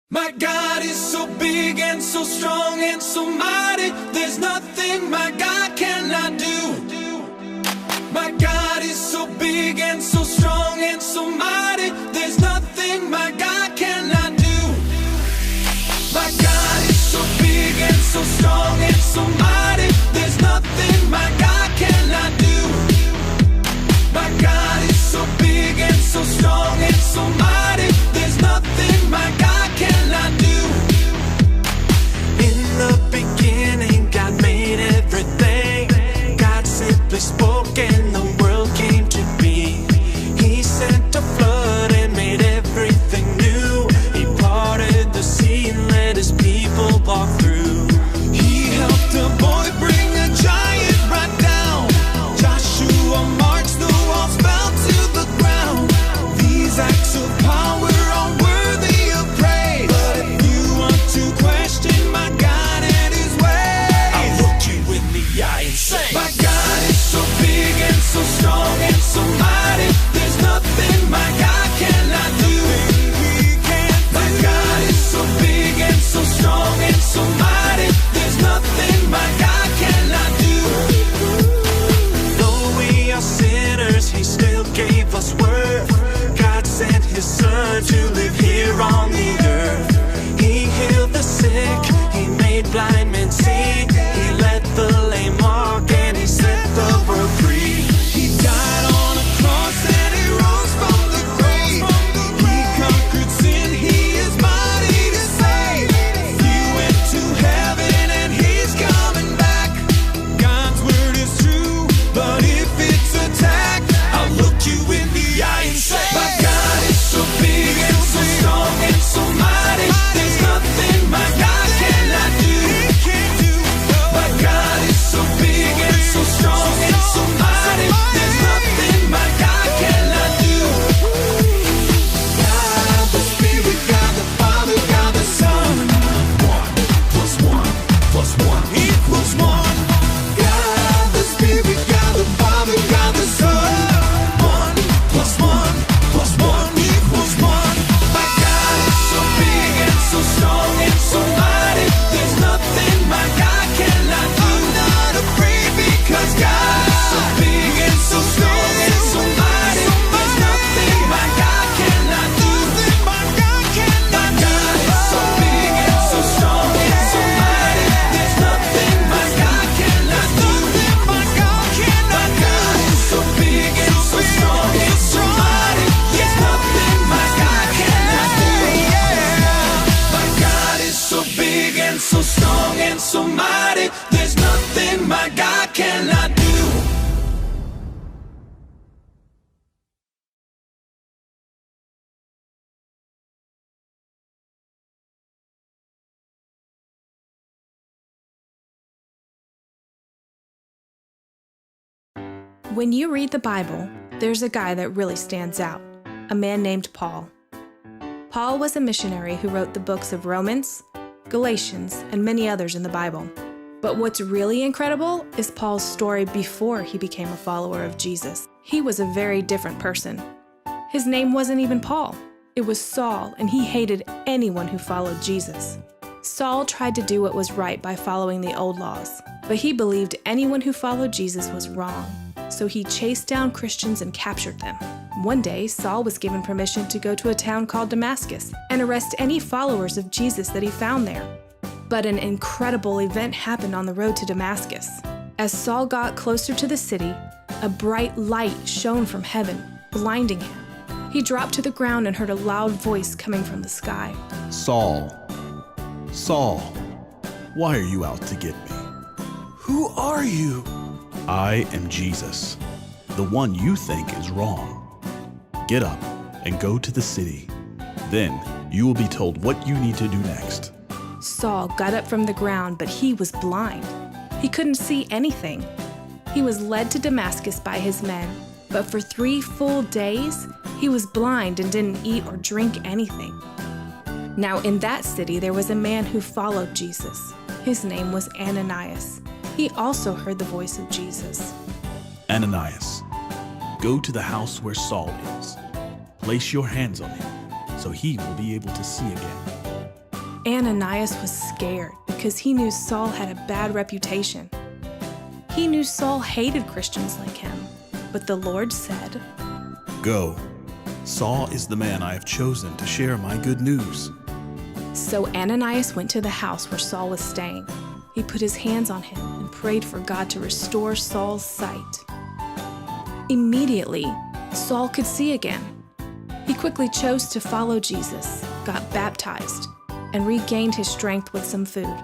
My God is so big and so strong and so mighty. There's nothing my God cannot do. My God is so big and so strong and so mighty. There's nothing my God cannot do. My God is so big and so strong and so mighty. There's nothing my God cannot do. My God is so big and so strong and so mighty. There's nothing my God cannot do. In the beginning, God made everything. God simply spoke and the world came to be. He sent a flood and made everything new. He parted the sea and let his people walk through. He helped a boy bring a giant right down. Joshua marched, the walls fell to the ground. These acts of power are worthy of praise. But if you want to question my God and his ways, I'll look you in the eye and say, my God is so big and so strong and so mighty. There's nothing my God cannot do. My God is so big and so strong and so mighty. There's nothing my God cannot do. Though we are sinners, he still gave us worth. God sent his son to live here on the earth. He healed the sick, he made blind men see. He let the lame walk and he set the world free. He died on a cross and he rose from the grave. He conquered sin, he is mighty to save. He went to heaven and he's coming back. God's word is true, but if it's attacked, I'll look you in the eye and say, my God is so big and so strong and so mighty. There's nothing my God cannot do. My God is so big and so strong and so mighty. There's nothing my God cannot do. God the Spirit, God the Father, God the Son. 1 plus 1 plus 1 equals 1. God the Spirit, God the Father, God the Son. 1 plus 1 plus 1 equals 1. My God is so big and so strong and so mighty. There's nothing my God cannot do. I'm not afraid because God is so big and so strong and so mighty. There's nothing my God cannot do. My God is so big and so strong and so mighty. There's nothing my God cannot do. My God is so big and so strong and so mighty. There's nothing my God cannot do. My God is so big and so strong and so mighty. There's nothing my God cannot do. When you read the Bible, there's a guy that really stands out, a man named Paul. Paul was a missionary who wrote the books of Romans, Galatians, and many others in the Bible. But what's really incredible is Paul's story before he became a follower of Jesus. He was a very different person. His name wasn't even Paul. It was Saul, and he hated anyone who followed Jesus. Saul tried to do what was right by following the old laws, but he believed anyone who followed Jesus was wrong. So he chased down Christians and captured them. One day, Saul was given permission to go to a town called Damascus and arrest any followers of Jesus that he found there. But an incredible event happened on the road to Damascus. As Saul got closer to the city, a bright light shone from heaven, blinding him. He dropped to the ground and heard a loud voice coming from the sky. Saul, Saul, why are you out to get me? Who are you? I am Jesus, the one you think is wrong. Get up and go to the city. Then you will be told what you need to do next. Saul got up from the ground, but he was blind. He couldn't see anything. He was led to Damascus by his men, but for 3 full days, he was blind and didn't eat or drink anything. Now in that city, there was a man who followed Jesus. His name was Ananias. He also heard the voice of Jesus. Ananias, go to the house where Saul is. Place your hands on him, so he will be able to see again. Ananias was scared because he knew Saul had a bad reputation. He knew Saul hated Christians like him, but the Lord said, "Go. Saul is the man I have chosen to share my good news." So Ananias went to the house where Saul was staying. He put his hands on him and prayed for God to restore Saul's sight. Immediately, Saul could see again. He quickly chose to follow Jesus, got baptized, and regained his strength with some food.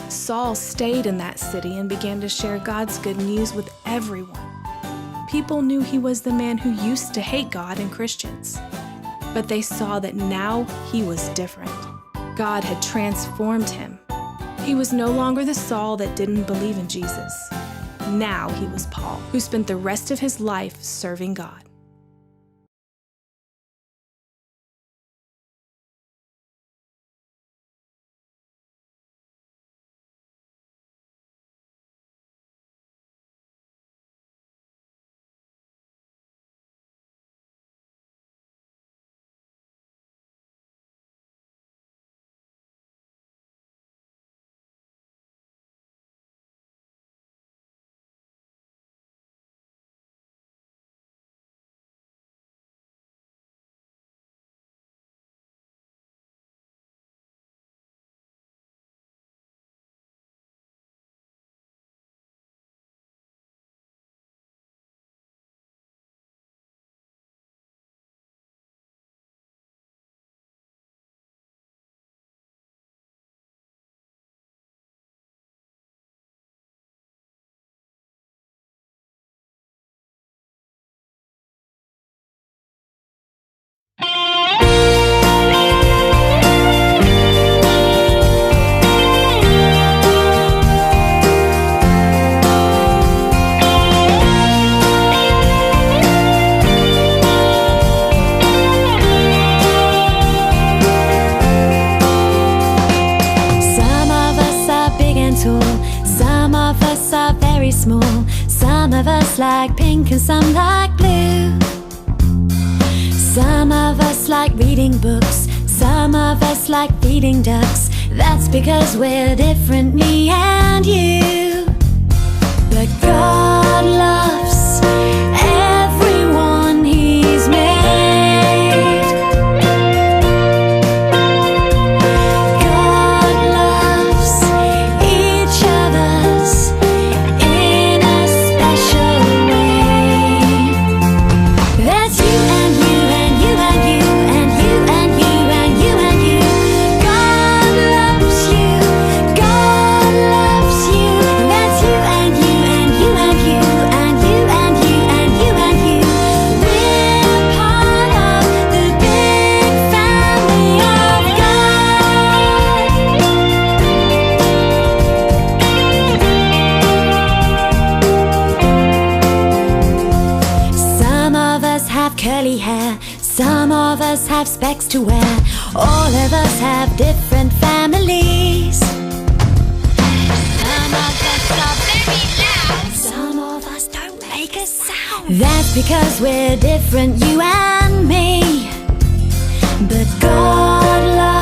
Saul stayed in that city and began to share God's good news with everyone. People knew he was the man who used to hate God and Christians, but they saw that now he was different. God had transformed him. He was no longer the Saul that didn't believe in Jesus. Now he was Paul, who spent the rest of his life serving God. Small. Some of us like pink and some like blue. Some of us like reading books. Some of us like feeding ducks. That's because we're different, me and you. But God loves everyone He's made. God loves each of us in a special way. That's you and you and you and you and you and you and you and you. God loves you. God loves you. That's you and you and you and you and you and you and you and you. We're part of the big family of God. Some of us have curly hair, some of us have specs to wear. All of us have different families. Some of us are very loud, some of us don't make a sound. That's because we're different, you and me. But God loves